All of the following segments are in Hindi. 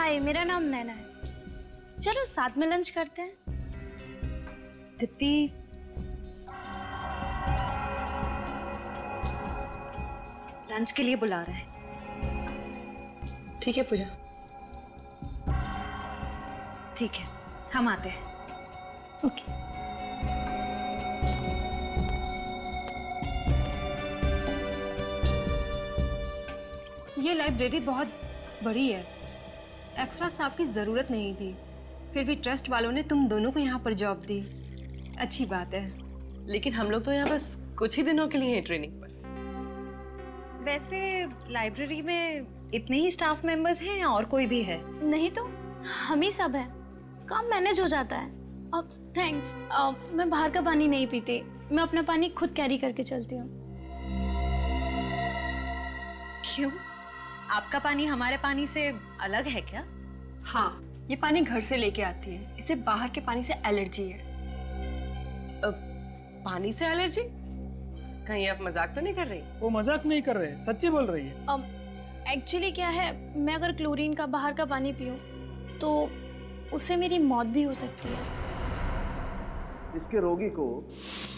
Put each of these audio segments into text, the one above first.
हाय, मेरा नाम नैना है। चलो साथ में लंच करते हैं। दीप्ति, लंच के लिए बुला रहे हैं। ठीक है पूजा। ठीक है, हम आते हैं। ओके। ये लाइब्रेरी बहुत बड़ी है, एक्स्ट्रा स्टाफ की जरूरत नहीं थी, फिर भी ट्रस्ट वालों ने तुम दोनों को यहाँ पर जॉब दी। अच्छी बात है। लेकिन हम लोग तो यहाँ बस कुछ ही दिनों के लिए हैं ट्रेनिंग पर। वैसे लाइब्रेरी में इतने ही स्टाफ मेंबर्स हैं या और कोई भी है? नहीं तो हम ही सब हैं, काम मैनेज हो जाता है। अब थैंक्स, मैं बाहर का पानी नहीं पीती, मैं अपना पानी खुद कैरी करके चलती हूँ। क्यों? आपका पानी हमारे पानी से अलग है क्या? हाँ, ये पानी घर से लेके आती है, इसे बाहर के पानी से एलर्जी है। पानी से एलर्जी? कहीं आप मजाक तो नहीं कर रही? वो मजाक नहीं कर रहे, सच्ची बोल रही है। एक्चुअली क्या है, मैं अगर क्लोरीन का बाहर का पानी पीऊँ तो उससे मेरी मौत भी हो सकती है। इसके रोगी को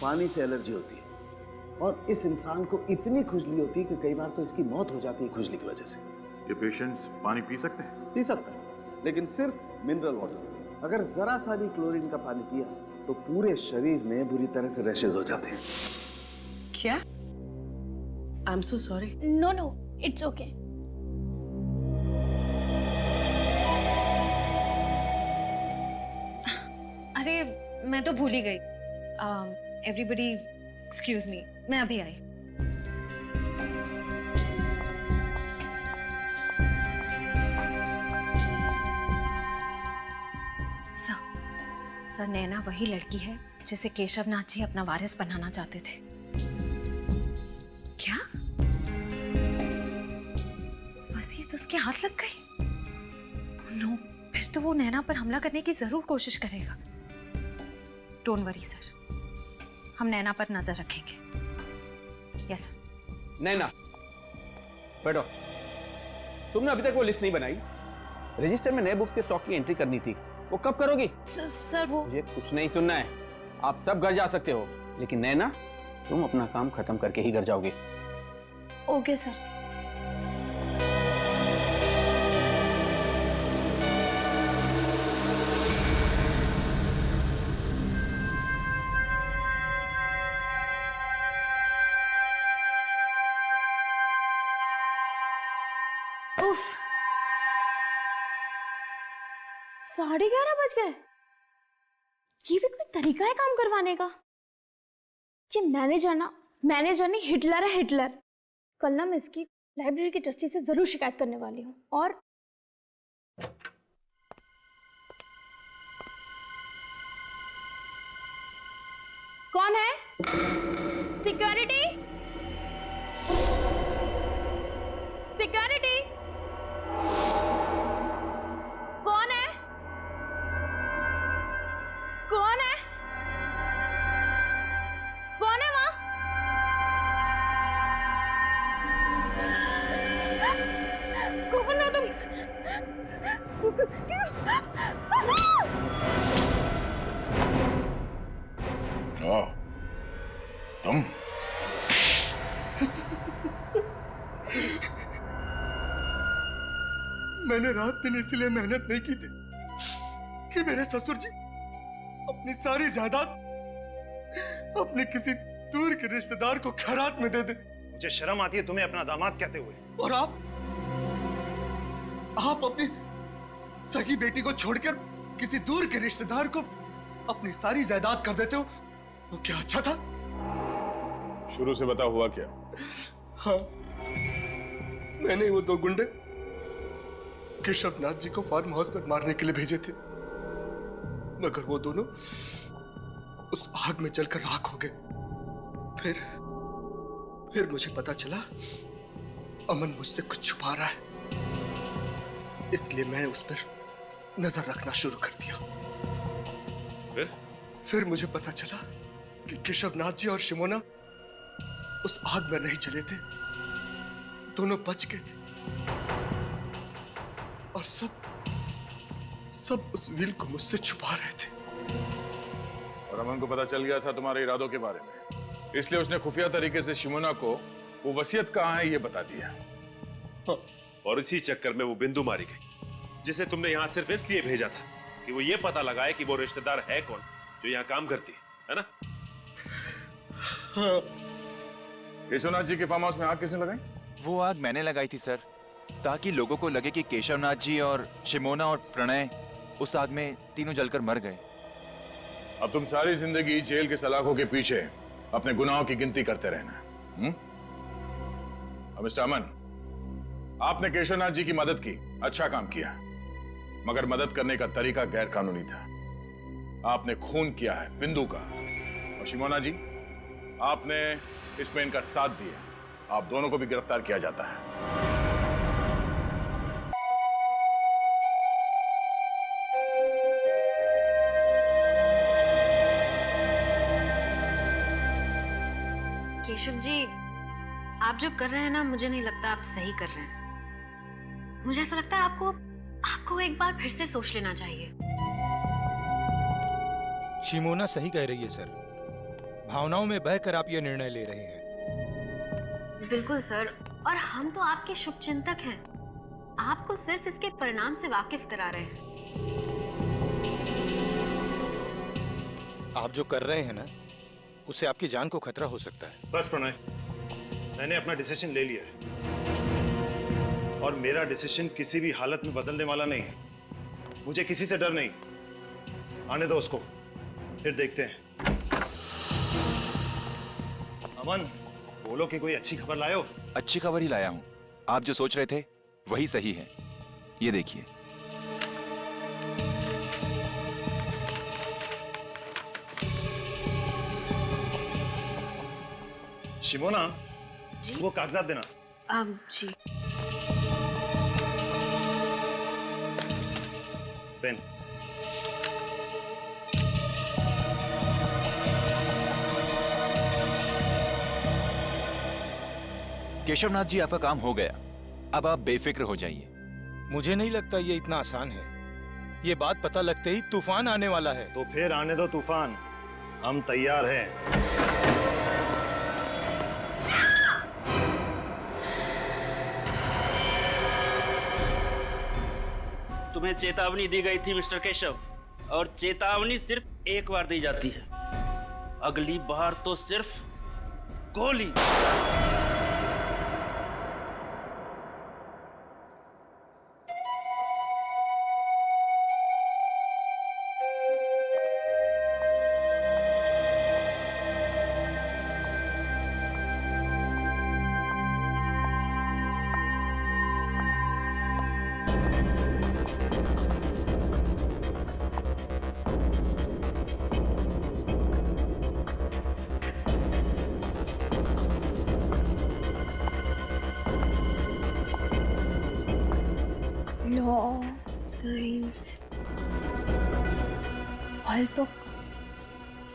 पानी से एलर्जी होती है और इस इंसान को इतनी खुजली होती है कि कई बार तो इसकी मौत हो जाती है खुजली की वजह से। ये पेशेंट्स पानी पी सकते हैं? पी सकता है, लेकिन सिर्फ मिनरल वाटर। अगर जरा सा भी क्लोरीन का पानी पिया तो पूरे शरीर में बुरी तरह से रैशेज हो जाते हैं। क्या? I am so sorry. No no, it's okay. अरे मैं तो भूल ही गई। एवरीबडी एक्सक्यूज मी, मैं अभी आई। सर, नैना वही लड़की है जिसे केशवनाथ जी अपना वारिस बनाना चाहते थे। क्या वसीयत उसके हाथ लग गई? नो, फिर तो वो नैना पर हमला करने की जरूर कोशिश करेगा। डोंट वरी सर, हम नैना पर नजर रखेंगे। Yes sir. नैना, बैठो। तुमने अभी तक वो लिस्ट नहीं बनाई। रजिस्टर में नए बुक्स के स्टॉक की एंट्री करनी थी, वो कब करोगी? सर वो मुझे कुछ नहीं सुनना है। आप सब घर जा सकते हो, लेकिन नैना, तुम अपना काम खत्म करके ही घर जाओगे। Okay sir. उफ, 11:30 बज गए। ये भी कोई तरीका है काम करवाने का? ये मैनेजर नहीं, हिटलर है, हिटलर। कल ना मैं इसकी लाइब्रेरी की ट्रस्टी से जरूर शिकायत करने वाली हूँ। और कौन है? सिक्योरिटी, सिक्योरिटी, कौन है? कौन है? कौन है वहां? कौन हो तुम? ओह, तुम? मैंने रात दिन इसलिए मेहनत नहीं की थी कि मेरे ससुर जी अपनी सारी जायदाद अपने किसी दूर के रिश्तेदार को खैरात में दे दे। मुझे शर्म आती है तुम्हें अपना दामाद कहते हुए। और आप अपनी सगी बेटी को छोड़कर किसी दूर के रिश्तेदार को अपनी सारी जायदाद कर देते हो, वो क्या अच्छा था? शुरू से बता हुआ क्या? हाँ, मैंने वो दो गुंडे केशवनाथ जी को फार्म हाउस पर मारने के लिए भेजे थे, मगर वो दोनों उस आग में जलकर राख हो गए। फिर मुझे पता चला अमन मुझसे कुछ छुपा रहा है, इसलिए मैंने उस पर नजर रखना शुरू कर दिया। फिर मुझे पता चला कि केशवनाथ जी और शिमोना उस आग में नहीं जले थे, दोनों बच गए थे। और सब सब उस विल को मुझसे छुपा रहे थे। और अमन को पता चल गया था तुम्हारे इरादों के बारे में, इसलिए उसने खुफिया तरीके से शिमोना को वो वसीयत कहाँ है ये बता दिया। और इसी चक्कर में वो बिंदु मारी गई, जिसे तुमने यहाँ सिर्फ इसलिए भेजा था कि वो ये पता लगाए कि वो रिश्तेदार है कौन जो यहाँ काम करती है ना? केशवनाथ जी के फार्म हाउस में आग किसने लगाई? वो आग मैंने लगाई थी सर, ताकि लोगों को लगे कि केशवनाथ जी और शिमोना और प्रणय उस आग में तीनों जलकर मर गए। अब तुम सारी जिंदगी जेल के सलाखों के पीछे अपने गुनाहों की गिनती करते रहना। अब मिस्टर अमन, आपने केशवनाथ जी की मदद की, अच्छा काम किया, मगर मदद करने का तरीका गैर कानूनी था। आपने खून किया है बिंदु का, और शिमोना जी आपने इसमें इनका साथ दिया। आप दोनों को भी गिरफ्तार किया जाता है। केशव जी, आप जो कर रहे हैं ना, मुझे नहीं लगता आप सही कर रहे हैं। मुझे ऐसा लगता है आपको एक बार फिर से सोच लेना चाहिए। शिमोना सही कह रही है सर, भावनाओं में बहकर आप ये निर्णय ले रहे हैं। बिल्कुल सर, और हम तो आपके शुभचिंतक हैं, आपको सिर्फ इसके परिणाम से वाकिफ करा रहे हैं। आप जो कर रहे हैं ना, उससे आपकी जान को खतरा हो सकता है। बस प्रणय, मैंने अपना डिसीजन ले लिया है और मेरा डिसीजन किसी भी हालत में बदलने वाला नहीं है। मुझे किसी से डर नहीं। आने दो उसको, फिर देखते हैं। अमन, बोलो कि कोई अच्छी खबर लाए हो। अच्छी खबर ही लाया हूं। आप जो सोच रहे थे वही सही है। ये देखिए। शिमोना, वो कागजात देना। जी। पेन। केशवनाथ जी, आपका काम हो गया, अब आप बेफिक्र हो जाइए। मुझे नहीं लगता ये इतना आसान है। ये बात पता लगते ही तूफान आने वाला है। तो फिर आने दो तूफान, हम तैयार हैं। तुम्हें चेतावनी दी गई थी मिस्टर केशव, और चेतावनी सिर्फ एक बार दी जाती है, अगली बार तो सिर्फ गोली। Law, science, all books,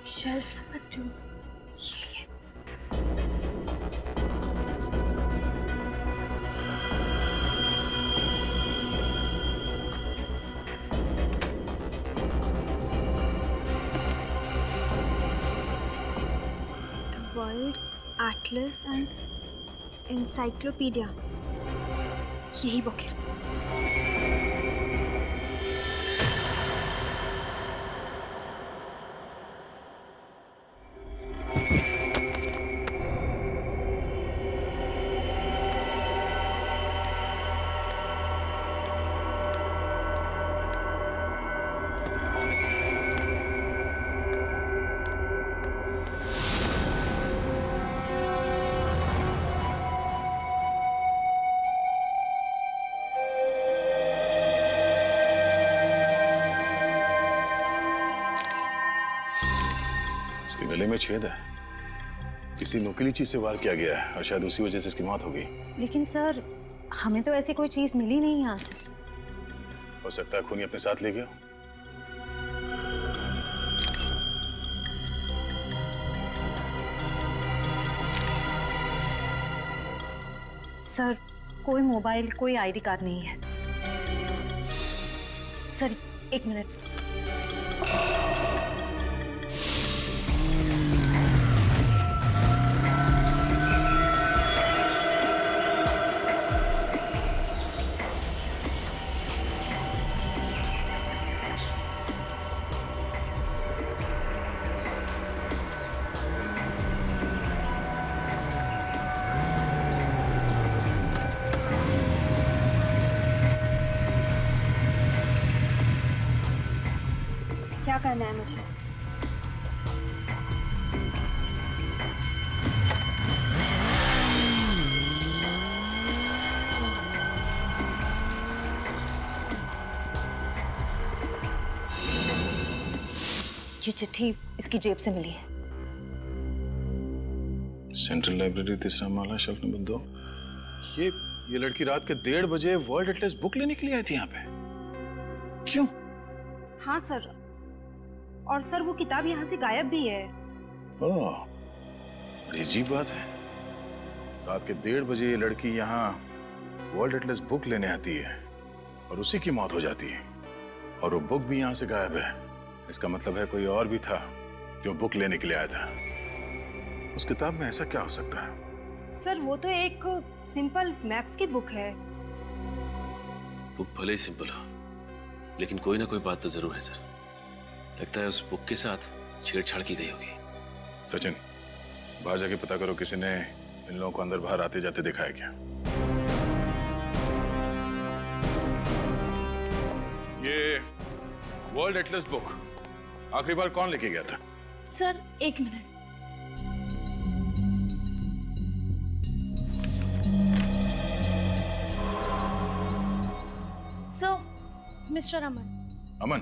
shelf number 2. The World Atlas and Encyclopedia, यही बुक है। गले में छेद है, किसी नुकीली चीज से वार किया गया है और शायद उसी वजह से इसकी मौत हो गई। लेकिन सर, हमें तो ऐसी कोई चीज मिली नहीं यहाँ से। हो सकता है खूनी अपने साथ ले गया। सर, कोई मोबाइल, कोई आईडी कार्ड नहीं है। सर, एक मिनट। क्या करना है मुझे? ये चिट्ठी इसकी जेब से मिली है। सेंट्रल लाइब्रेरी, तीसरा माला, शेल्फ नंबर 2। ये लड़की रात के 1:30 बजे वर्ल्ड एटलस बुक लेने के लिए आई थी यहाँ पे। क्यों? हाँ सर, और सर वो किताब यहाँ से गायब भी है। ओह, बड़ी अजीब बात है। रात के 1:30 बजे ये लड़की यहाँ वर्ल्ड एटलस बुक लेने आती है और उसी की मौत हो जाती है, और वो बुक भी यहाँ से गायब है। इसका मतलब है कोई और भी था जो बुक लेने के लिए आया था। उस किताब में ऐसा क्या हो सकता है? सर वो तो एक सिंपल मैप्स की बुक है। बुक भले ही सिंपल हो, लेकिन कोई ना कोई बात तो जरूर है सर। लगता है उस बुक के साथ छेड़छाड़ की गई होगी। सचिन, बाहर जाके पता करो किसी ने इन लोगों को अंदर बाहर आते जाते देखा है क्या। ये वर्ल्ड एटलस बुक आखिरी बार कौन लेके गया था? सर एक मिनट। सो मिस्टर अमन। अमन?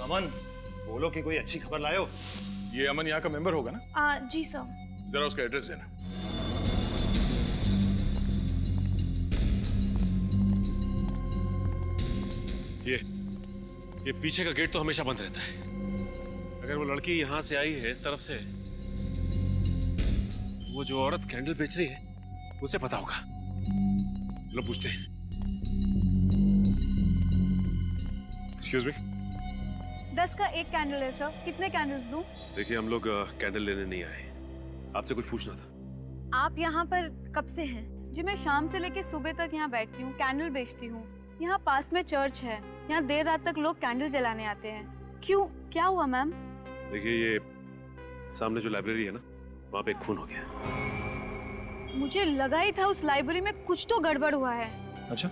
अमन, बोलो कि कोई अच्छी खबर लाए हो। ये अमन यहाँ का मेंबर होगा ना? जी सर। जरा उसका एड्रेस देना। ये पीछे का गेट तो हमेशा बंद रहता है। अगर वो लड़की यहाँ से आई है इस तरफ से, वो जो औरत कैंडल बेच रही है उसे पता होगा। लो पूछते हैं। Excuse me. 10 का एक कैंडल है सर, कितने कैंडल्स दूं? देखिए, हम लोग कैंडल लेने नहीं आए, आपसे कुछ पूछना था। आप यहाँ पर कब से हैं? जी मैं शाम से लेके सुबह तक यहाँ बैठती हूँ, कैंडल बेचती हूँ। यहाँ पास में चर्च है, यहाँ देर रात तक लोग कैंडल जलाने आते हैं। क्यों, क्या हुआ मैम? देखिए, ये सामने जो लाइब्रेरी है ना, वहाँ पे एक खून हो गया। मुझे लगा ही था उस लाइब्रेरी में कुछ तो गड़बड़ हुआ है। अच्छा,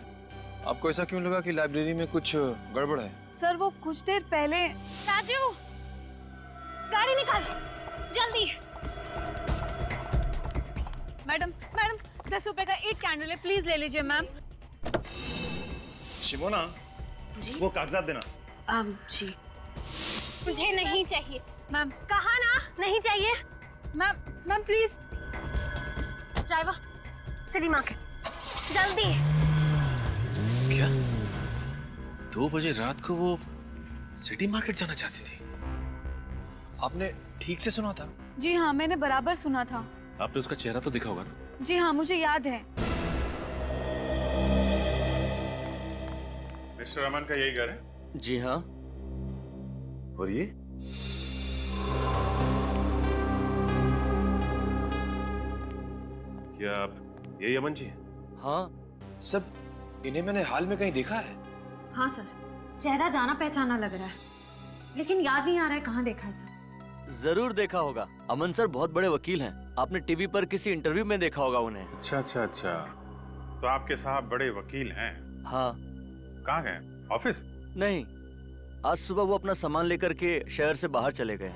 आपको ऐसा क्यों लगा कि लाइब्रेरी में कुछ गड़बड़ है? सर वो कुछ देर पहले। राजू, गाड़ी निकाल जल्दी। मैडम 10 रुपए का एक कैंडल है, प्लीज ले लीजिए मैम। शिमोना, वो कागजात देना। जी। मुझे नहीं चाहिए मैम। कहा ना नहीं चाहिए। Ma'am please. Driver city market जल्दी। क्या 2 बजे रात को वो सिटी मार्केट जाना चाहती थी? आपने ठीक से सुना था? जी हाँ, मैंने बराबर सुना था। आपने उसका चेहरा तो देखा होगा ना? जी हाँ, मुझे याद है। मिस्टर अमन का यही घर है? जी हाँ। और ये क्या आप यही अमन जी हैं? हाँ सर, इन्हें मैंने हाल में कहीं देखा है। हाँ सर, चेहरा जाना पहचाना लग रहा है, लेकिन याद नहीं आ रहा है कहाँ देखा है सर। जरूर देखा होगा। अमन सर बहुत बड़े वकील हैं। आपने टीवी पर किसी इंटरव्यू में देखा होगा उन्हें। अच्छा। तो आपके साहब बड़े वकील हैं? हाँ। कहाँ गए? ऑफिस? नहीं, आज सुबह वो अपना सामान लेकर के शहर से बाहर चले गए।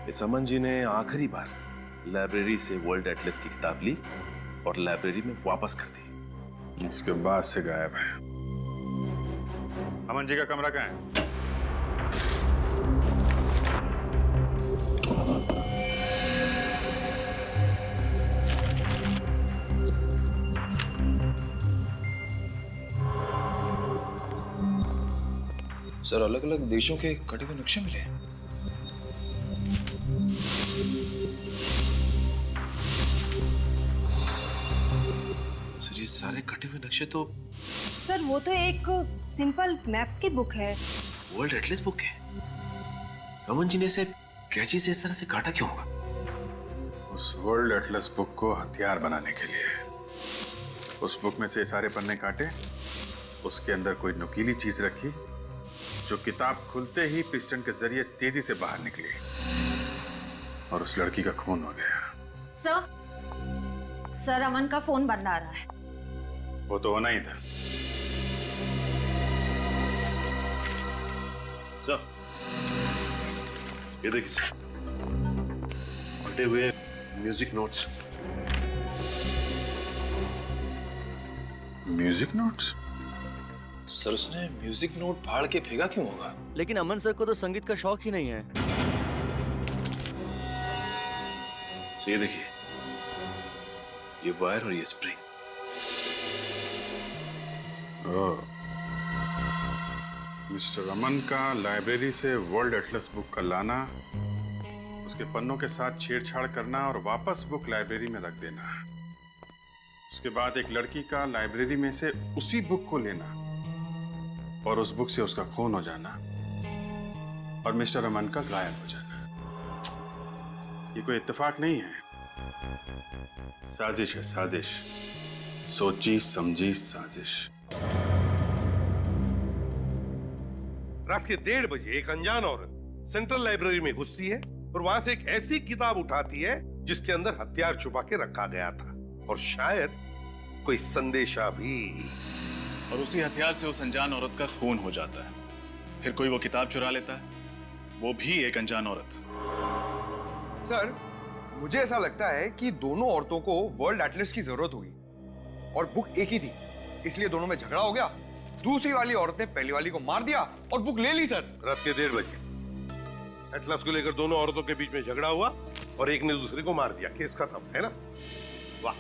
इस अमन जी ने आखिरी बार लाइब्रेरी से वर्ल्ड एटलस की किताब ली और लाइब्रेरी में वापस कर दी। इसके बाद से गायब है। अमन जी का कमरा कहाँ है? सर, अलग अलग देशों के कटे हुए नक्शे मिले हैं। सर, ये सारे कटे हुए नक्शे तो सर वो तो एक सिंपल मैप्स की बुक है। वर्ल्ड एटलस बुक है? अमन जी ने इसे कैंची से इस तरह से काटा क्यों होगा? उस वर्ल्ड एटलस बुक को हथियार बनाने के लिए। उस बुक में से सारे पन्ने काटे, उसके अंदर कोई नुकीली चीज रखी जो किताब खुलते ही पिस्टन के जरिए तेजी से बाहर निकली और उस लड़की का खून हो गया। सर अमन का फोन बंद आ रहा है। वो तो होना ही था। सर, ये देखिए सर, फटे हुए music notes. Music notes? Sir उसने म्यूजिक नोट फाड़ के फेंका क्यों होगा? लेकिन अमन सर को तो संगीत का शौक ही नहीं है। तो ये देखिए, ये वायर और ये स्प्रिंग। मिस्टर अमन का लाइब्रेरी से वर्ल्ड एटलस बुक का लाना, उसके पन्नों के साथ छेड़छाड़ करना और वापस बुक लाइब्रेरी में रख देना। उसके बाद एक लड़की का लाइब्रेरी में से उसी बुक को लेना और उस बुक से उसका खून हो जाना और मिस्टर अमन का गायब हो जाना। ये कोई इत्तेफाक नहीं है, साजिश है, साजिश। सोची समझी साजिश। रात के 1:30 बजे एक अनजान औरत सेंट्रल लाइब्रेरी में घुसती है और वहां से एक ऐसी किताब उठाती है जिसके अंदर हथियार छुपा के रखा गया था और शायद कोई संदेशा भी। और उसी हथियार से उस अनजान औरत का खून हो जाता है। फिर कोई वो किताब चुरा लेता है, वो भी एक अनजान औरत। सर, मुझे ऐसा लगता है कि दोनों औरतों को वर्ल्ड एटलस की जरूरत होगी और बुक एक ही थी, इसलिए दोनों में झगड़ा हो गया। दूसरी वाली औरत ने पहली वाली को मार दिया और बुक ले ली। सर, रात के 1:30 बजे एटलस को लेकर दोनों औरतों के बीच में झगड़ा हुआ और एक ने दूसरे को मार दिया। केस खत्म, है ना? वाह।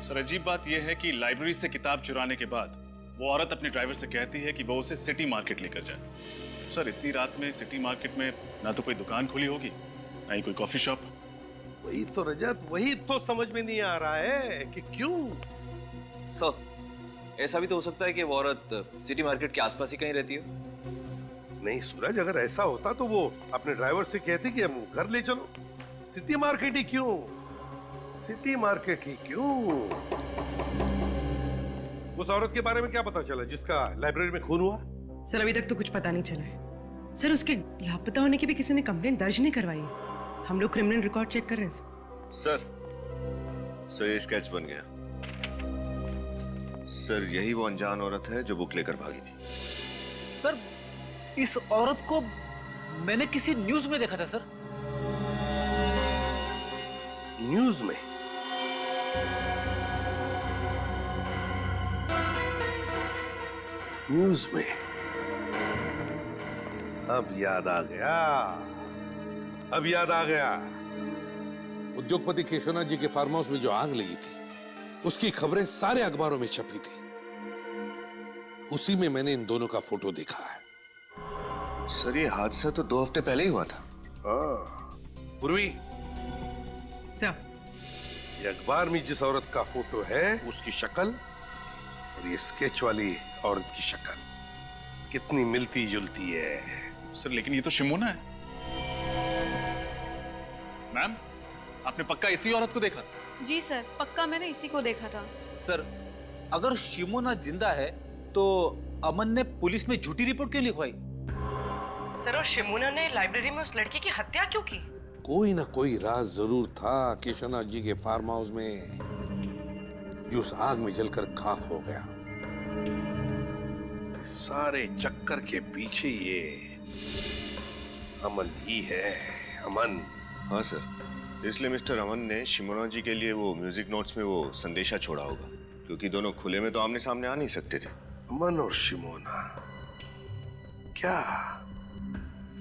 सर, अजीब बात यह है कि लाइब्रेरी से किताब चुराने के बाद वो औरत अपने ड्राइवर से कहती है कि वो उसे सिटी मार्केट लेकर जाए। सर, इतनी रात में सिटी मार्केट में ना तो कोई दुकान खुली होगी, ना ही कोई कॉफी शॉप। वही तो रजत, वही तो समझ में नहीं आ रहा है कि क्यों। सर, ऐसा भी तो हो सकता है कि वो औरत सिटी मार्केट के आसपास ही कहीं रहती हो। नहीं सूरज, अगर ऐसा होता तो वो अपने ड्राइवर से कहती कि हम घर ले चलो। सिटी मार्केट ही क्यों? सिटी मार्केट ही क्यों? उस औरत के बारे में क्या पता चला जिसका लाइब्रेरी में खून हुआ? सर, अभी तक तो कुछ पता नहीं चला है। सर, उसके लापता होने की भी किसी ने कंप्लेंट दर्ज नहीं करवाई है। हम लोग क्रिमिनल रिकॉर्ड चेक कर रहे हैं। सर, ये स्केच बन गया। सर, यही वो अनजान औरत है जो बुक लेकर भागी थी। सर, इस औरत को मैंने किसी न्यूज में देखा था। सर, न्यूज में? न्यूज में? अब याद आ गया, अब याद आ गया। उद्योगपति केशवनाथ जी के फार्म हाउस में जो आग लगी थी, उसकी खबरें सारे अखबारों में छपी थी। उसी में मैंने इन दोनों का फोटो देखा है। सर, ये हादसा तो 2 हफ्ते पहले ही हुआ था। पूर्वी सर, ये अखबार में जिस औरत का फोटो है उसकी शक्ल और ये स्केच वाली औरत की शक्ल कितनी मिलती जुलती है। सर, लेकिन ये तो शिमोना है। मैम, आपने पक्का इसी औरत को देखा था? जी सर, पक्का मैंने इसी को देखा था। सर, अगर शिमोना जिंदा है तो अमन ने पुलिस में झूठी रिपोर्ट क्यों लिखवाई? सर, और शिमोना ने लाइब्रेरी में उस लड़की की हत्या क्यों की? कोई ना कोई राज जरूर था केशवनाथ जी के फार्म हाउस में, जो उस आग में जलकर खाक हो गया। सारे चक्कर के पीछे ये अमन ही है। अमन। हाँ सर, इसलिए मिस्टर अमन ने शिमोना जी के लिए वो म्यूजिक नोट्स में वो संदेशा छोड़ा होगा, क्योंकि दोनों खुले में तो आमने सामने आ नहीं सकते थे। अमन और शिमोना, क्या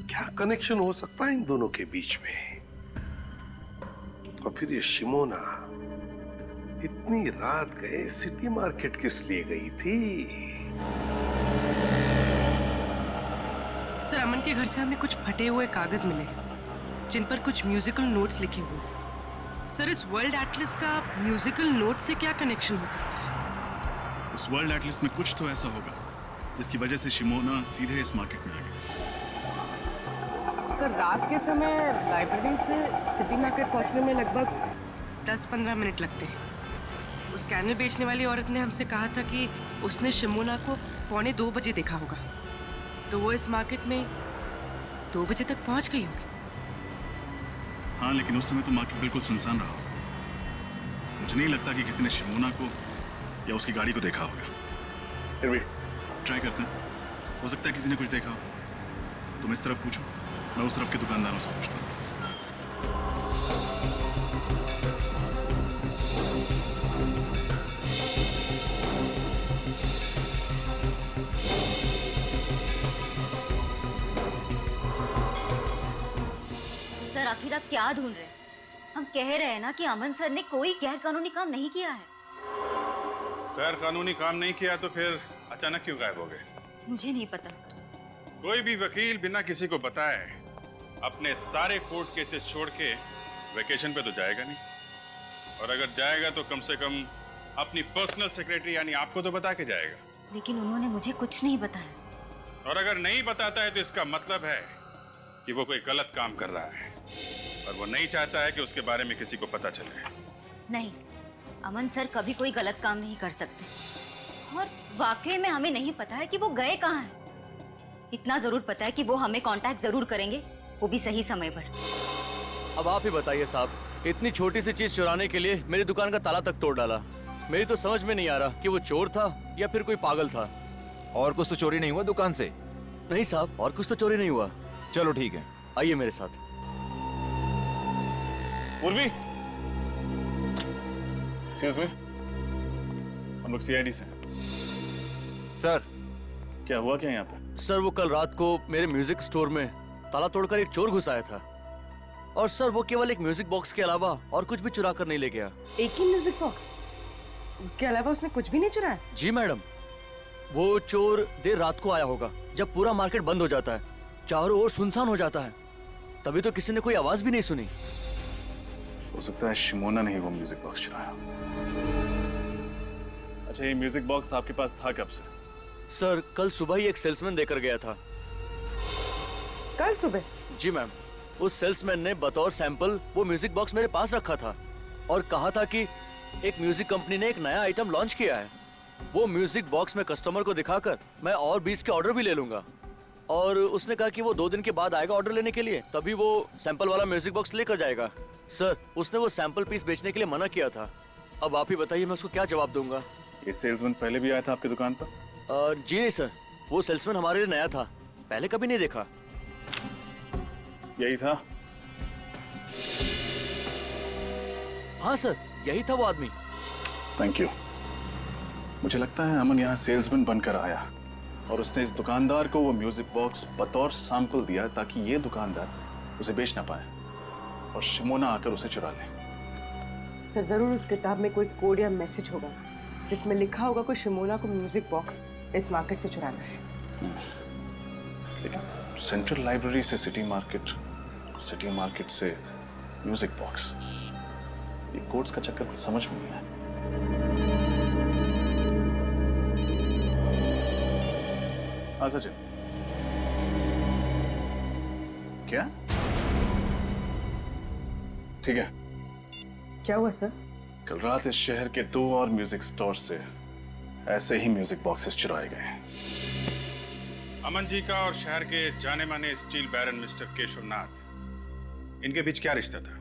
क्या कनेक्शन हो सकता है इन दोनों के बीच में? और फिर ये शिमोना इतनी रात गए सिटी मार्केट किस लिए गई थी? सर, अमन के घर से हमें कुछ फटे हुए कागज मिले जिन पर कुछ म्यूजिकल नोट्स लिखे हुए। सर, इस वर्ल्ड एटलस का म्यूजिकल नोट से क्या कनेक्शन हो सकता है? उस वर्ल्ड एटलिस्ट में कुछ तो ऐसा होगा जिसकी वजह से शिमोना सीधे इस मार्केट में आ गई। सर रात के समय लाइब्रेरी से सिटी मार्केट पहुंचने में लगभग 10-15 मिनट लगते हैं। उस कैनल बेचने वाली औरत ने हमसे कहा था कि उसने शिमोना को 1:45 बजे देखा होगा, तो वो इस मार्केट में 2 बजे तक पहुंच गई होगी। हाँ, लेकिन उस समय तो मार्केट बिल्कुल सुनसान रहा। मुझे नहीं लगता कि किसी ने शिमोना को या उसकी गाड़ी को देखा होगा। फिर भी ट्राई करते हैं, हो सकता है किसी ने कुछ देखा हो। तुम इस तरफ पूछो, मैं उस तरफ के दुकानदारों से पूछता हूँ। सर आखिर आप क्या ढूंढ रहे हैं? हम कह रहे हैं ना कि अमन सर ने कोई गैर कानूनी काम नहीं किया है। गैर कानूनी काम नहीं किया तो फिर अचानक क्यों गायब हो गए? मुझे नहीं पता। कोई भी वकील बिना किसी को बताए अपने सारे कोर्ट केसेस छोड़ के वेकेशन पे तो जाएगा नहीं, और अगर जाएगा तो कम से कम अपनी पर्सनल सेक्रेटरी यानी आपको तो बता के जाएगा। लेकिन उन्होंने मुझे कुछ नहीं बताया। और अगर नहीं बताता है तो इसका मतलब है कि वो कोई गलत काम कर रहा है और वो नहीं चाहता है कि उसके बारे में किसी को पता चले। नहीं, अमन सर कभी कोई गलत काम नहीं कर सकते, और वाकई में हमें नहीं पता है कि वो गए कहाँ हैं। इतना जरूर पता है कि वो हमें कांटेक्ट जरूर करेंगे, वो भी सही समय पर। अब आप ही बताइए साहब, इतनी छोटी सी चीज चुराने के लिए मेरी दुकान का ताला तक तोड़ डाला। मेरी तो समझ में नहीं आ रहा कि वो चोर था या फिर कोई पागल था। और कुछ तो चोरी नहीं हुआ दुकान से? नहीं साहब, और कुछ तो चोरी नहीं हुआ। चलो ठीक है, आइए मेरे साथ। उर्वी, एक्सक्यूज मी, हम लोग सीआईडी से। सर क्या हुआ क्या यहाँ पे? सर वो कल रात को मेरे म्यूजिक स्टोर में ताला तोड़कर एक चोर घुस आया था, और सर वो केवल एक म्यूजिक बॉक्स के अलावा और कुछ भी चुरा कर नहीं ले गया। एक ही म्यूजिक बॉक्स? उसके अलावा उसने कुछ भी नहीं चुराया? जी मैडम, वो चोर देर रात को आया होगा जब पूरा मार्केट बंद हो जाता है, चारों ओर सुनसान हो जाता है, तभी तो किसी ने कोई आवाज भी नहीं सुनी। हो सकता है शिमोना ने ही वो म्यूजिक बॉक्स चुराया। अच्छा, ये म्यूजिक बॉक्स आपके पास था कब से? सर कल सुबह ही एक सेल्समैन देकर गया था। कल सुबह? जी मैम, उस सेल्समैन ने बतौर सैंपल वो म्यूजिक बॉक्स मेरे पास रखा था और कहा था कि एक म्यूजिक कंपनी ने एक नया आइटम लॉन्च किया है, वो म्यूजिक बॉक्स में कस्टमर को दिखाकर मैं और 20 के ऑर्डर भी ले लूंगा। और उसने कहा कि वो 2 दिन के बाद आएगा ऑर्डर लेने के लिए, तभी वो सैंपल वाला म्यूजिक बॉक्स लेकर जाएगा। सर उसने वो सैंपल पीस बेचने के लिए मना किया था। अब आप ही बताइए मैं उसको क्या जवाब दूंगा। ये सेल्समैन पहले भी आया था आपकी दुकान पर? जी नहीं सर, वो सेल्समैन हमारे लिए नया था, पहले कभी नहीं देखा। यही था? हाँ सर, यही था वो आदमी। Thank you. मुझे लगता है अमन यहाँ सेल्समैन बनकर आया और उसने इस दुकानदार को वो म्यूजिक बॉक्स बतौर सैंपल दिया ताकि ये दुकानदार उसे बेच ना पाए और शिमोना आकर उसे चुरा ले। सर जरूर उस किताब में कोई कोड या मैसेज होगा जिसमें लिखा होगा कि शिमोना को म्यूजिक बॉक्स इस मार्केट से चुराना है। लेकिन सेंट्रल लाइब्रेरी से सिटी मार्केट, सिटी मार्केट से म्यूजिक बॉक्स, ये कोड्स का चक्कर कुछ समझ में नहीं आया। हाँ सचिन, क्या? ठीक है। क्या हुआ सर? कल रात इस शहर के 2 और म्यूजिक स्टोर से ऐसे ही म्यूजिक बॉक्सेस चुराए गए। अमन जी का और शहर के जाने माने स्टील बैरन मिस्टर केशव नाथ, इनके बीच क्या रिश्ता था?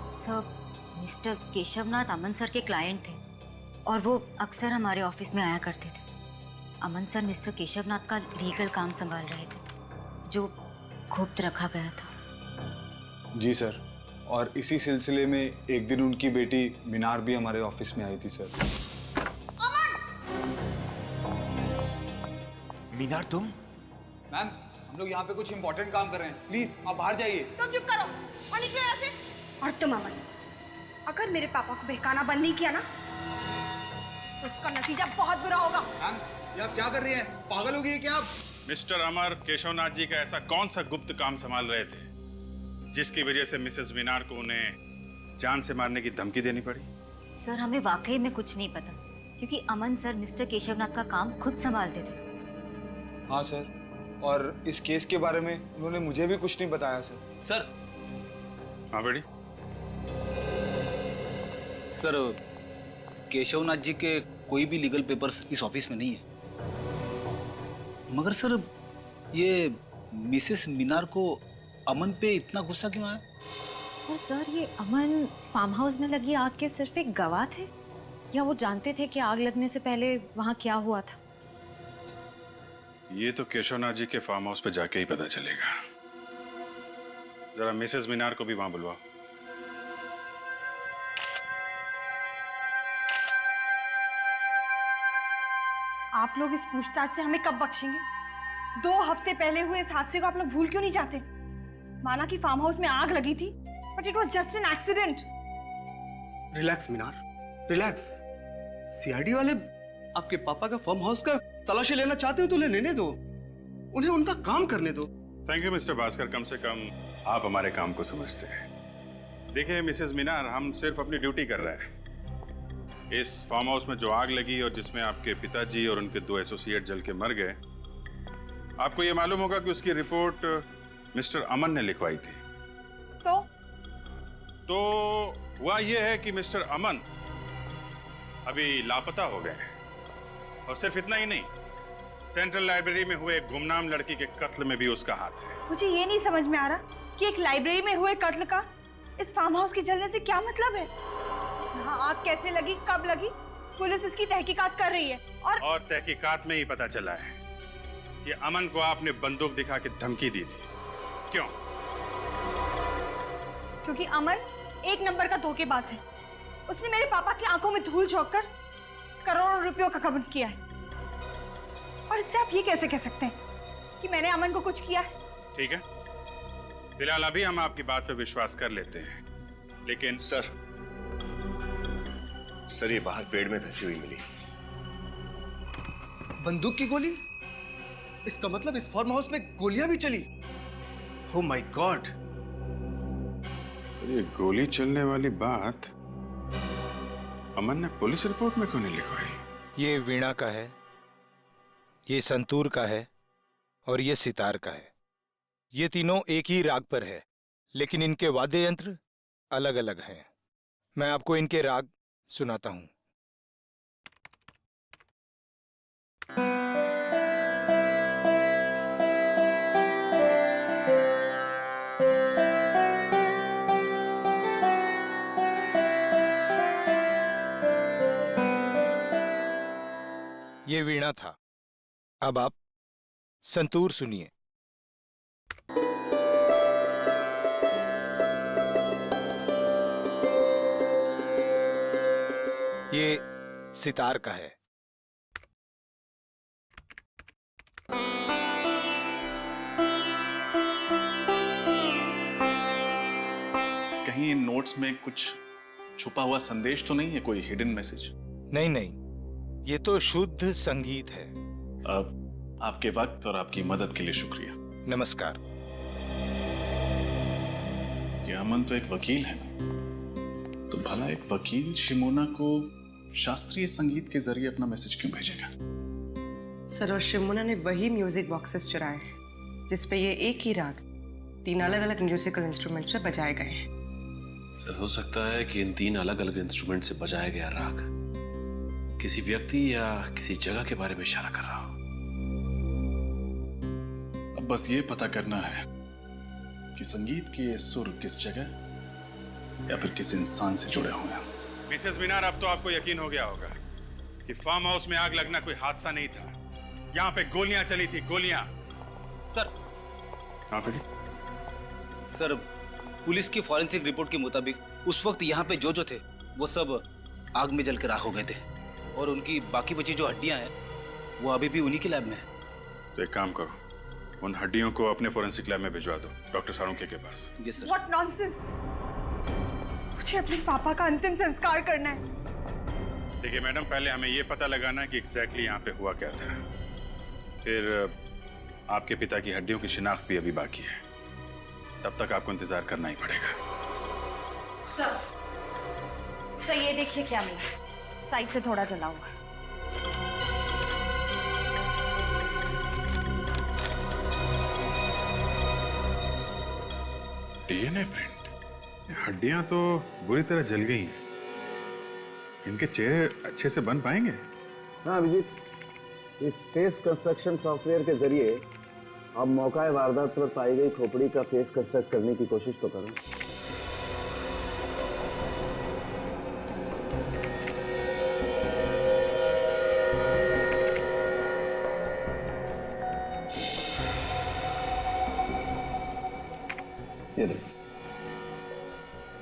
सर मिस्टर केशव नाथ अमन सर के क्लाइंट थे और वो अक्सर हमारे ऑफिस में आया करते थे। अमन सर मिस्टर केशव नाथ का लीगल काम संभाल रहे थे जो गुप्त रखा गया था। जी सर, और इसी सिलसिले में एक दिन उनकी बेटी मीनार भी हमारे ऑफिस में आई थी सर। मीनार तुम? मैम हम लोग यहाँ पे कुछ इंपॉर्टेंट काम कर रहे हैं, प्लीज आप बाहर जाइए। तुम चुप करो और निकलो यहाँ से। और तुम अमन, अगर मेरे पापा को बहकाना बंद नहीं किया ना तो उसका नतीजा बहुत बुरा होगा। मैम ये आप क्या कर रही हैं? पागल हो गई है क्या आप? मिस्टर अमर केशवनाथ जी का ऐसा कौन सा गुप्त काम संभाल रहे थे जिसकी वजह से मिसेस मीनार को उन्हें जान से मारने की धमकी देनी पड़ी? सर हमें वाकई में कुछ नहीं पता, क्योंकि अमन सर मिस्टर केशवनाथ का काम खुद संभालते थे। हाँ सर, और इस केस के बारे में उन्होंने मुझे भी कुछ नहीं बताया सर। सर। हाँ बेटी। सर, केशवनाथ जी के कोई भी लीगल पेपर्स इस ऑफिस में नहीं है। मगर सर, ये मिसेस मीनार को अमन पे इतना गुस्सा क्यों आया? और सर, ये अमन फार्म हाउस में लगी आग के सिर्फ एक गवाह थे, या वो जानते थे कि आग लगने से पहले वहां क्या हुआ था? ये तो केशवनाथ जी के फार्म हाउस पे जाके ही पता चलेगा। जरा मिसेस मीनार को भी वहां बुलवाओ। आप लोग इस पूछताछ से हमें कब बख्शेंगे? 2 हफ्ते पहले हुए इस हादसे को आप लोग भूल क्यों नहीं जाते? माना कि फार्म हाउस में आग लगी थी, but it was just an accident. Relax Minar, relax. CID वाले आपके पापा का फार्म हाउस का तलाशी लेना चाहते हो तो लेने दो, उन्हें उनका काम करने दो। थैंक यू मिस्टर भास्कर, कम से कम आप हमारे काम को समझते हैं। देखिए मिसेस मीनार, हम सिर्फ अपनी ड्यूटी कर रहे हैं। इस फार्म हाउस में जो आग लगी और जिसमें आपके पिताजी और उनके 2 एसोसिएट जल के मर गए, आपको ये मालूम होगा कि उसकी रिपोर्ट मिस्टर अमन ने लिखवाई थी। तो हुआ ये है कि मिस्टर अमन अभी लापता हो गए हैं। और सिर्फ इतना ही नहीं, सेंट्रल लाइब्रेरी में हुए एक गुमनाम लड़की के कत्ल में भी उसका हाथ है। मुझे ये नहीं समझ में आ रहा कि एक लाइब्रेरी में हुए कत्ल का इस फार्म हाउस के जलने से क्या मतलब है? यहाँ आग कैसे लगी, कब लगी, पुलिस इसकी तहकीकात कर रही है। और तहकीकात में ही पता चला है कि अमन को आपने बंदूक दिखा के धमकी दी थी। क्यों? क्योंकि अमन एक नंबर का धोखेबाज है। उसने मेरे पापा की आंखों में धूल झोंक कर करोड़ों रुपयों का कबूल किया है। और इससे आप ये कैसे कह सकते हैं कि मैंने अमन को कुछ किया है? ठीक है, फिलहाल अभी हम आपकी बात पर विश्वास कर लेते हैं, लेकिन सर ये बाहर पेड़ में धंसी हुई मिली। बंदूक की गोली? इसका मतलब इस फार्म हाउस में गोलियां भी चली। Oh my God. ये गोली चलने वाली बात अमन ने पुलिस रिपोर्ट में क्यों नहीं लिखवाई? ये वीणा का है, ये संतूर का है और ये सितार का है। ये तीनों एक ही राग पर है, लेकिन इनके वाद्य यंत्र अलग अलग हैं। मैं आपको इनके राग सुनाता हूं। ये वीणा था, अब आप संतूर सुनिए। ये सितार का है। कहीं इन नोट्स में कुछ छुपा हुआ संदेश तो नहीं है, कोई हिडन मैसेज? नहीं नहीं, ये तो शुद्ध संगीत है। अब आपके वक्त और आपकी मदद के लिए शुक्रिया। नमस्कार। ये अमन तो एक वकील है ना, तो भला एक वकील शिमोना को शास्त्रीय संगीत के जरिए अपना मैसेज क्यों भेजेगा? सर, और शिमोना ने वही म्यूजिक बॉक्सेस चुराए हैं जिसपे ये एक ही राग 3 अलग अलग म्यूजिकल इंस्ट्रूमेंट्स पे बजाए गए हैं। सर, हो सकता है कि इन 3 अलग अलग इंस्ट्रूमेंट से बजाया गया राग किसी व्यक्ति या किसी जगह के बारे में इशारा कर रहा हो। अब बस ये पता करना है कि संगीत के ये सुर किस जगह या फिर किस इंसान से जुड़े हुए हैं। मिसेस मीनार, अब तो आपको यकीन हो गया होगा कि फार्म हाउस में आग लगना कोई हादसा नहीं था। यहाँ पे गोलियां चली थी, गोलियां। सर। हाँ बेटी। सर, पुलिस की फॉरेंसिक रिपोर्ट के मुताबिक उस वक्त यहाँ पे जो थे वो सब आग में जलकर राख हो गए थे, और उनकी बाकी बची जो हड्डियां हैं वो अभी भी उन्हीं के लैब में है। तो एक काम करो, उन हड्डियों को अपने फोरेंसिक लैब में भिजवा दो, डॉक्टर सारुंके के पास। Yes sir. What nonsense! मुझे अपने पापा का अंतिम संस्कार करना है। देखिए मैडम, पहले हमें ये पता लगाना है कि एग्जैक्टली यहाँ पे हुआ क्या था। फिर आपके पिता की हड्डियों की शिनाख्त भी अभी बाकी है, तब तक आपको इंतजार करना ही पड़ेगा। सर, ये देखिए क्या मिला, साइड से थोड़ा जला हुआ। DNA print. हड्डियां तो बुरी तरह जल गई हैं। इनके चेहरे अच्छे से बन पाएंगे? हाँ अभिजीत, इस फेस कंस्ट्रक्शन सॉफ्टवेयर के जरिए अब मौका वारदात पर पाई गई खोपड़ी का फेस कंस्ट्रक्ट करने की कोशिश तो करो।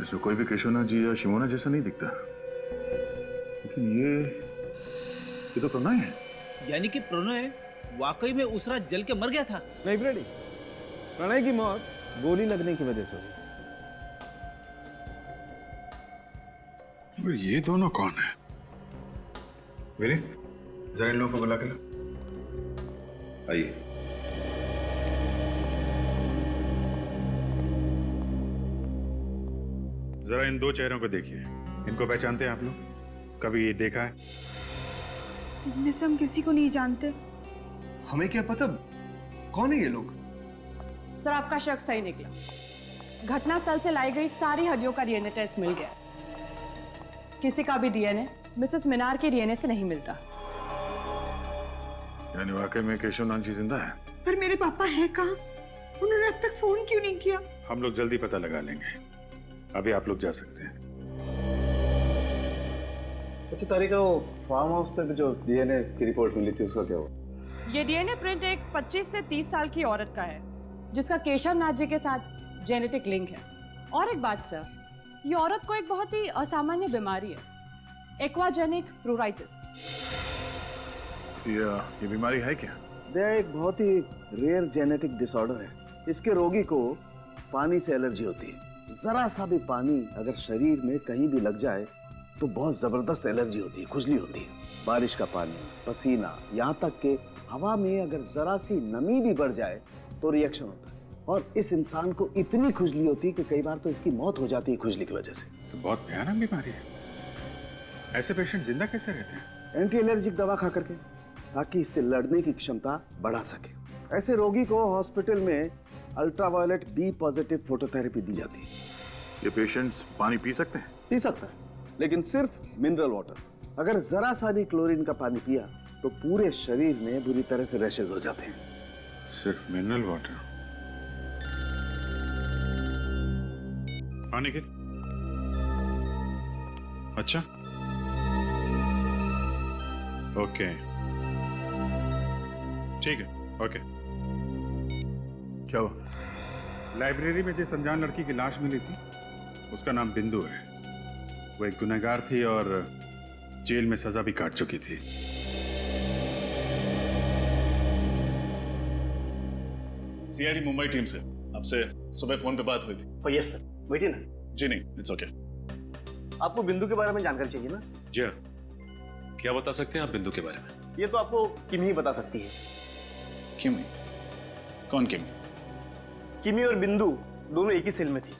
इसमें कोई भी केशवनाथ जी या शिमोना जैसा नहीं दिखता, लेकिन ये तो प्रणय है। यानी कि प्रणय वाकई में उस रात जल के मर गया था? नहीं फ्रेडी, प्रणय की मौत गोली लगने की वजह से हुई। और ये दोनों कौन है? वीरे, जरा इन लोगों को बुला के लो। आइए। जरा इन दो चेहरों को देखिए, इनको पहचानते हैं आप लोग? कभी ये देखा है? इनमें से हम किसी को नहीं जानते। हमें क्या पता कौन है ये लोग? सर आपका शक सही निकला। घटनास्थल से लाई गई सारी हड्डियों का डीएनए टेस्ट मिल गया। किसी का भी डीएनए मिसेस मीनार के डीएनए से नहीं मिलता। यानी वाकई में केशवनाथ जी जिंदा है? पर मेरे पापा हैं कहाँ? उन्होंने अब तक फोन क्यों नहीं किया? हम लोग जल्दी पता लगा लेंगे, अभी आप लोग जा सकते हैं। अच्छा तारिका, वो फार्म हाउस पे जो डीएनए की रिपोर्ट मिली थी उसका क्या हुआ? ये डीएनए प्रिंट एक 25 से 30 साल की औरत का है, जिसका केशवनाथ जी के साथ जेनेटिक लिंक है। और एक बात सर, ये औरत को एक बहुत ही असामान्य बीमारी है, एक्वाजेनिक प्रूराइटिस। ये बीमारी है क्या? यह एक बहुत ही रेयर जेनेटिक डिसऑर्डर है। इसके रोगी को पानी से एलर्जी होती है। जरा सा भी पानी अगर शरीर में कहीं भी लग जाए तो बहुत जबरदस्त एलर्जी होती है, खुजली होती है। बारिश का पानी, पसीना, यहाँ तक कि हवा में अगर जरा सी नमी भी बढ़ जाए तो रिएक्शन होता है। और इस इंसान को इतनी खुजली होती है कि कई बार तो इसकी मौत हो जाती है खुजली की वजह से। तो बहुत भयानक बीमारी है। ऐसे पेशेंट जिंदा कैसे रहते हैं? एंटी एलर्जिक दवा खा करके, ताकि इससे लड़ने की क्षमता बढ़ा सके। ऐसे रोगी को हॉस्पिटल में अल्ट्रावायलेट बी पॉजिटिव फोटोथेरेपी दी जाती है। ये पेशेंट्स पानी पी सकते हैं? पी सकता है, लेकिन सिर्फ मिनरल वाटर। अगर जरा सा भी क्लोरीन का पानी पिया तो पूरे शरीर में बुरी तरह से रैशेज हो जाते हैं। सिर्फ मिनरल वाटर? पानी के? अच्छा, ओके, ठीक है, ओके। क्या हुआ? लाइब्रेरी में जिस अनजान लड़की की लाश मिली थी उसका नाम बिंदु है। वो एक गुनहगार थी और जेल में सजा भी काट चुकी थी। सीआईडी मुंबई टीम से आपसे सुबह फोन पे बात हुई थी। यस सर, बैठिए ना। जी नहीं, इट्स ओके। आपको बिंदु के बारे में जानकारी चाहिए ना? जी हाँ, क्या बता सकते हैं आप बिंदु के बारे में? ये तो आपको किमी ही बता सकती है। किमी? कौन किमी? किमी और बिंदु दोनों एक ही सेल में थी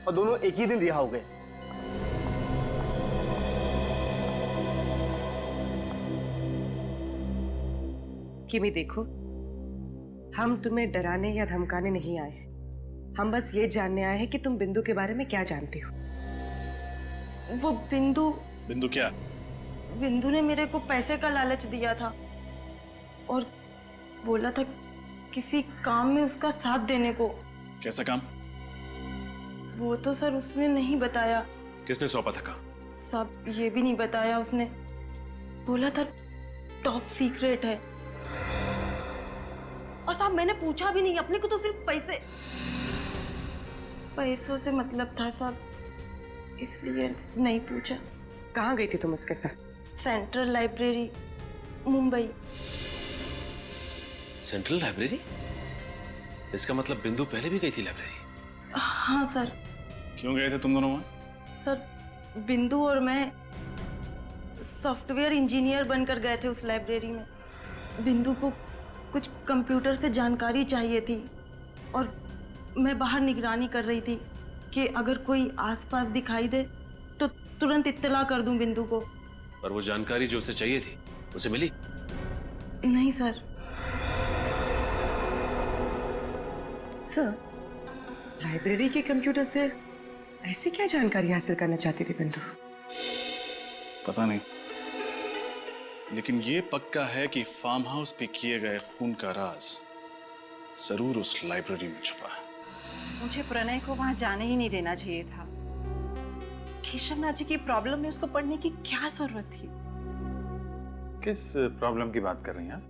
और दोनों एक ही दिन रिहा हो गए। किमी देखो, हम तुम्हें डराने या धमकाने नहीं आए हैं। हम बस ये जानने आए हैं कि तुम बिंदु के बारे में क्या जानती हो। वो बिंदु क्या? बिंदु ने मेरे को पैसे का लालच दिया था और बोला था किसी काम में उसका साथ देने को। कैसा काम? वो तो सर उसने नहीं बताया। किसने सौंपा था काम? सब ये भी नहीं बताया उसने। बोला था टॉप सीक्रेट है। और साहब मैंने पूछा भी नहीं, अपने को तो सिर्फ पैसों से मतलब था साहब, इसलिए नहीं पूछा। कहाँ गई थी तुम उसके साथ? Central library, Mumbai. Central library? इसका मतलब बिंदु पहले भी गई थी लाइब्रेरी? हाँ सर। क्यों गए थे तुम दोनों वहां? सर बिंदु और मैं सॉफ्टवेयर इंजीनियर बनकर गए थे उस लाइब्रेरी में। बिंदु को कुछ कंप्यूटर से जानकारी चाहिए थी और मैं बाहर निगरानी कर रही थी कि अगर कोई आसपास दिखाई दे तो तुरंत इत्तला कर दूं बिंदु को। पर वो जानकारी जो उसे चाहिए थी उसे मिली? नहीं सर। सर, लाइब्रेरी के कंप्यूटर से ऐसी क्या जानकारी हासिल करना चाहती थी बिंदु? पता नहीं, लेकिन ये पक्का है कि फार्म हाउस पे किए गए खून का राज जरूर उस लाइब्रेरी में छुपा है। मुझे प्रणय को वहां जाने ही नहीं देना चाहिए था। केशवनाथ जी की प्रॉब्लम में उसको पढ़ने की क्या जरूरत थी? किस प्रॉब्लम की बात कर रही हैं आप?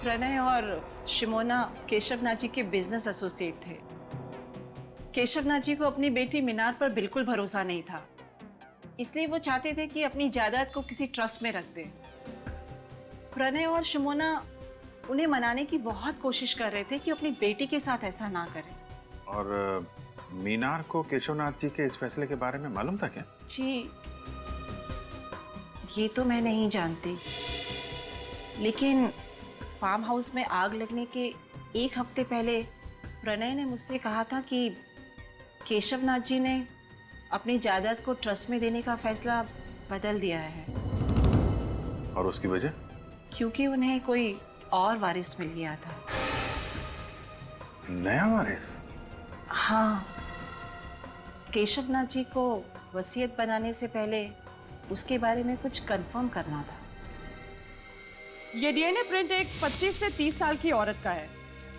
प्रणय और शिमोना केशवनाथ जी के बिजनेस एसोसिएट थे। केशवनाथ जी को अपनी बेटी मीनार पर बिल्कुल भरोसा नहीं था, इसलिए वो चाहते थे कि अपनी जायदाद को किसी ट्रस्ट में रख दे। प्रणय और शिमोना उन्हें मनाने की बहुत कोशिश कर रहे थे कि अपनी बेटी के साथ ऐसा ना करें। और मीनार को केशवनाथ जी के इस फैसले के बारे में मालूम था क्या? जी, ये तो मैं नहीं जानती, लेकिन फार्म हाउस में आग लगने के एक हफ्ते पहले प्रणय ने मुझसे कहा था कि केशवनाथ जी ने अपनी जायदाद को ट्रस्ट में देने का फैसला बदल दिया है। और उसकी वजह? क्योंकि उन्हें कोई और वारिस मिल गया था। नया वारिस? हाँ, केशवनाथ जी को वसीयत बनाने से पहले उसके बारे में कुछ कंफर्म करना था। ये डीएनए प्रिंट एक 25 से 30 साल की औरत का है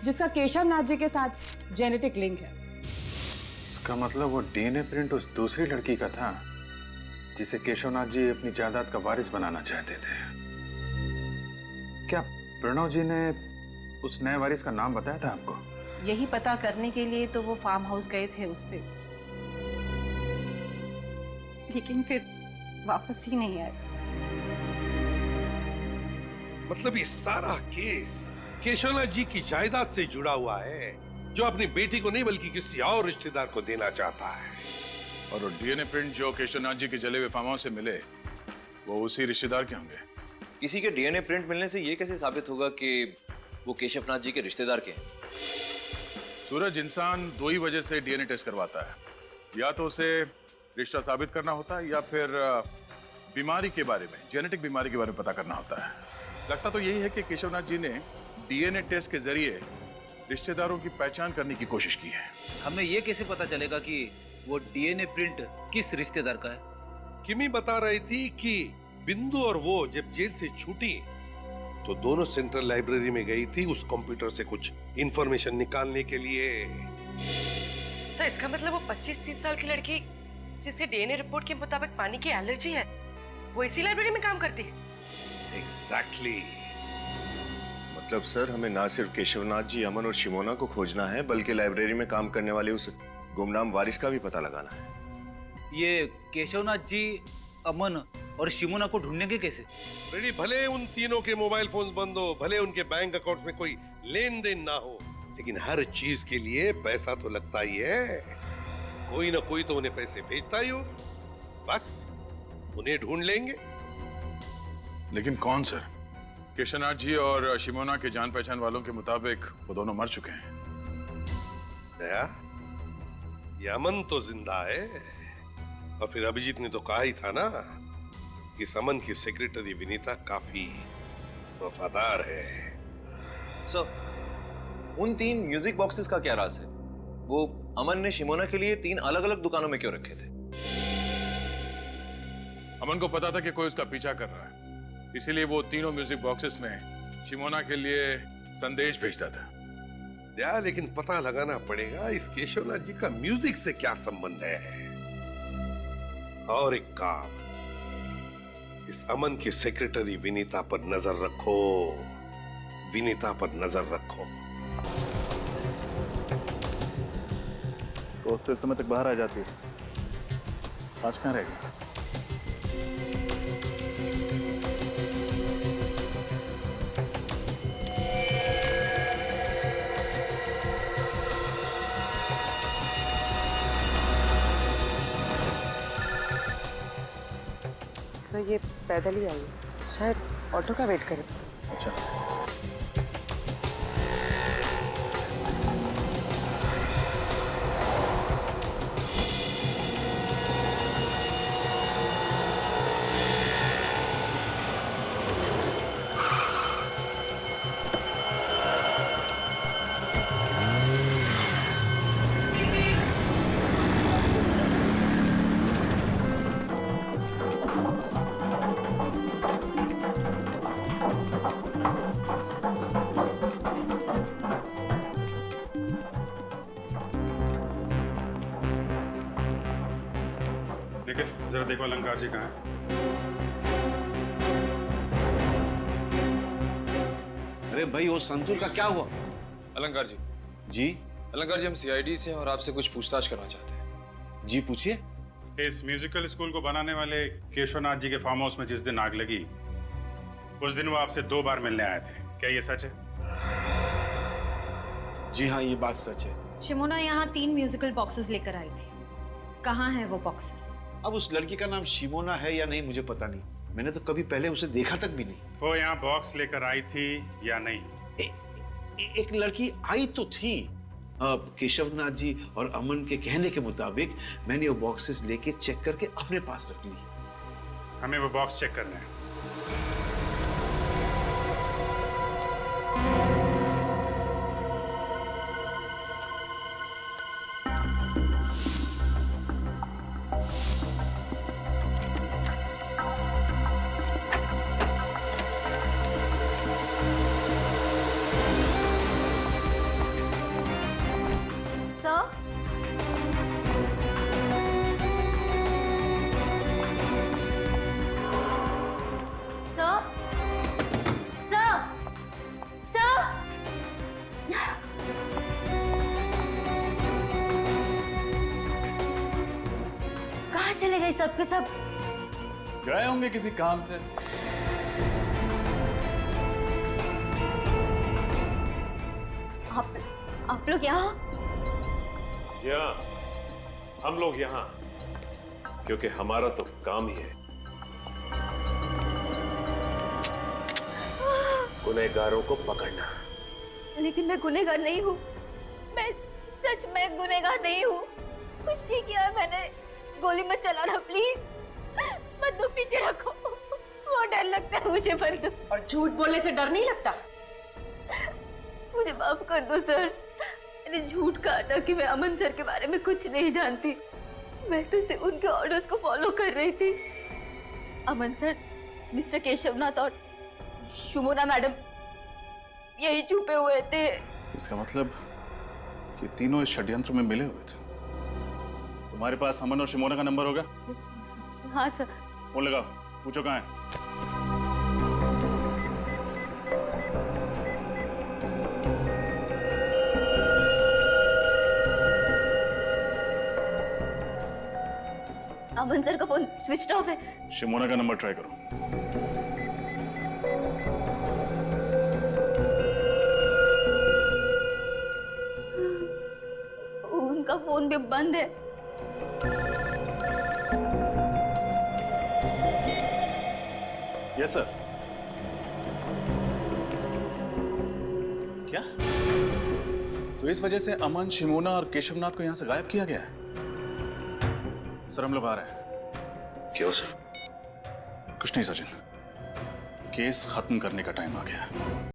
जिसका केशवनाथ जी के साथ जेनेटिक लिंक है। इसका मतलब वो डीएनए प्रिंट उस दूसरी लड़की का था जिसे केशवनाथ जी अपनी जायदाद का वारिस बनाना चाहते थे। क्या प्रणव जी ने उस नए वारिस का नाम बताया था आपको? यही पता करने के लिए तो वो फार्म हाउस गए थे उस दिन, लेकिन फिर वापस ही नहीं आए। मतलब ये सारा केस केशवनाथ जी की जायदाद से जुड़ा हुआ है, जो अपनी बेटी को नहीं बल्कि किसी और रिश्तेदार को देना चाहता है। और वो डीएनए प्रिंट जो केशवनाथ जी के जले हुए फार्म हाउस से मिले वो उसी रिश्तेदार के होंगे। किसी के डीएनए प्रिंट मिलने से ये कैसे साबित होगा कि वो केशवनाथ जी के रिश्तेदार के हैं? सूरज, इंसान दो ही वजह से डीएनए टेस्ट करवाता है, या तो उसे रिश्ता साबित करना होता है या फिर बीमारी के बारे में, जेनेटिक बीमारी के बारे में पता करना होता है। लगता तो यही है कि केशवनाथ जी ने डीएनए टेस्ट के जरिए रिश्तेदारों की पहचान करने की कोशिश की है। हमें ये कैसे पता चलेगा कि वो डीएनए प्रिंट किस रिश्तेदार का है? किमी बता रही थी कि बिंदु और वो जब जेल से छूटी तो दोनों सेंट्रल लाइब्रेरी में गई थी उस कंप्यूटर से कुछ इंफॉर्मेशन निकालने के लिए। सर, इसका मतलब वो 25-30 साल की लड़की जिसे डीएनए रिपोर्ट के मुताबिक पानी की एलर्जी है, वो इसी लाइब्रेरी में काम करती है? एग्जैक्टली। मतलब सर, हमें ना सिर्फ केशवनाथ जी, अमन और शिमोना को खोजना है, बल्कि लाइब्रेरी में काम करने वाले उस गुमनाम वारिस का भी पता लगाना है। ये केशवनाथ जी, अमन और शिमोना को ढूंढेंगे कैसे? रेडी, भले उन तीनों के मोबाइल फोन बंद हो, भले उनके बैंक अकाउंट में कोई लेन देन ना हो, लेकिन हर चीज के लिए पैसा तो लगता ही है। कोई ना कोई तो उन्हें पैसे भेजता ही होगा। बस उन्हें ढूंढ लेंगे। लेकिन कौन सर? केशवनाथ जी और शिमोना के जान पहचान वालों के मुताबिक वो दोनों मर चुके हैं। दया, ये अमन तो जिंदा है, और फिर अभिजीत ने तो कहा ही था ना कि अमन की सेक्रेटरी विनीता काफी वफादार है। सर, उन 3 म्यूजिक बॉक्सेस का क्या राज है? वो अमन ने शिमोना के लिए 3 अलग अलग दुकानों में क्यों रखे थे? अमन को पता था कि कोई उसका पीछा कर रहा है, इसीलिए वो तीनों म्यूजिक बॉक्सेस में शिमोना के लिए संदेश भेजता था। दया, लेकिन पता लगाना पड़ेगा इस केशवनाथ जी का म्यूजिक से क्या संबंध है। और एक काम, इस अमन की सेक्रेटरी विनीता पर नजर रखो, विनीता पर नजर रखो। दोस्त इस समय तक बाहर आ जाती है, आज कहाँ रहेगी? सर, ये पैदल ही आई है, शायद ऑटो का वेट करे। अच्छा, जरा देखो अलंकार जी कहाँ है। अरे भाई वो संतूर का क्या हुआ? अलंकार जी। जी अलंकार जी, हम सीआईडी से हैं और आपसे कुछ पूछताछ करना चाहते हैं। जी पूछिए। इस म्यूजिकल स्कूल को बनाने वाले केशवनाथ जी के फार्म हाउस में जिस दिन आग लगी, उस दिन वो आपसे 2 बार मिलने आए थे, क्या ये सच है? जी हाँ, ये बात सच है। शिमोना यहाँ 3 म्यूजिकल बॉक्सेस लेकर आई थी। कहाँ है वो बॉक्सेस? अब उस लड़की का नाम शिमोना है या नहीं मुझे पता नहीं, मैंने तो कभी पहले उसे देखा तक भी नहीं। वो यहाँ बॉक्स लेकर आई थी या नहीं? एक लड़की आई तो थी। केशवनाथ जी और अमन के कहने के मुताबिक मैंने वो बॉक्सेस लेके चेक करके अपने पास रख ली। हमें वो बॉक्स चेक करना है। चले गए सब के सब? गए होंगे किसी काम से। आप लोग यहाँ? जी हाँ, हम लोग यहाँ क्योंकि हमारा तो काम ही है गुनहगारों को पकड़ना। लेकिन मैं गुनहगार नहीं हूँ। मैं सच में गुनहगार नहीं हूँ। कुछ नहीं किया है मैंने। गोली मत चलाना प्लीज। बंदूक पीछे रखो। वो डर लगता है मुझे बंदूक। और झूठ बोलने से डर नहीं लगता? मुझे माफ कर दो सर। मैंने झूठ कहा था कि मैं अमन सर के बारे में कुछ नहीं जानती। मैं तो सिर्फ उनके ऑर्डर्स को फॉलो कर रही थी। अमन सर, मिस्टर केशवनाथ और शिमोना मैडम यही छुपे हुए थे। इसका मतलब ये तीनों इस षड्यंत्र में मिले हुए थे। तुम्हारे पास अमन और शिमोना का नंबर होगा? हाँ सर। फोन लगाओ, पूछो कहाँ है। अमन सर का फोन स्विच ऑफ है। शिमोना का नंबर ट्राई करो। उनका फोन भी बंद है। Yes sir. क्या? तो इस वजह से अमन, शिमोना और केशवनाथ को यहां से गायब किया गया है? सर हम लोग आ रहे हैं। क्यों सर? कुछ नहीं सचिन, केस खत्म करने का टाइम आ गया है।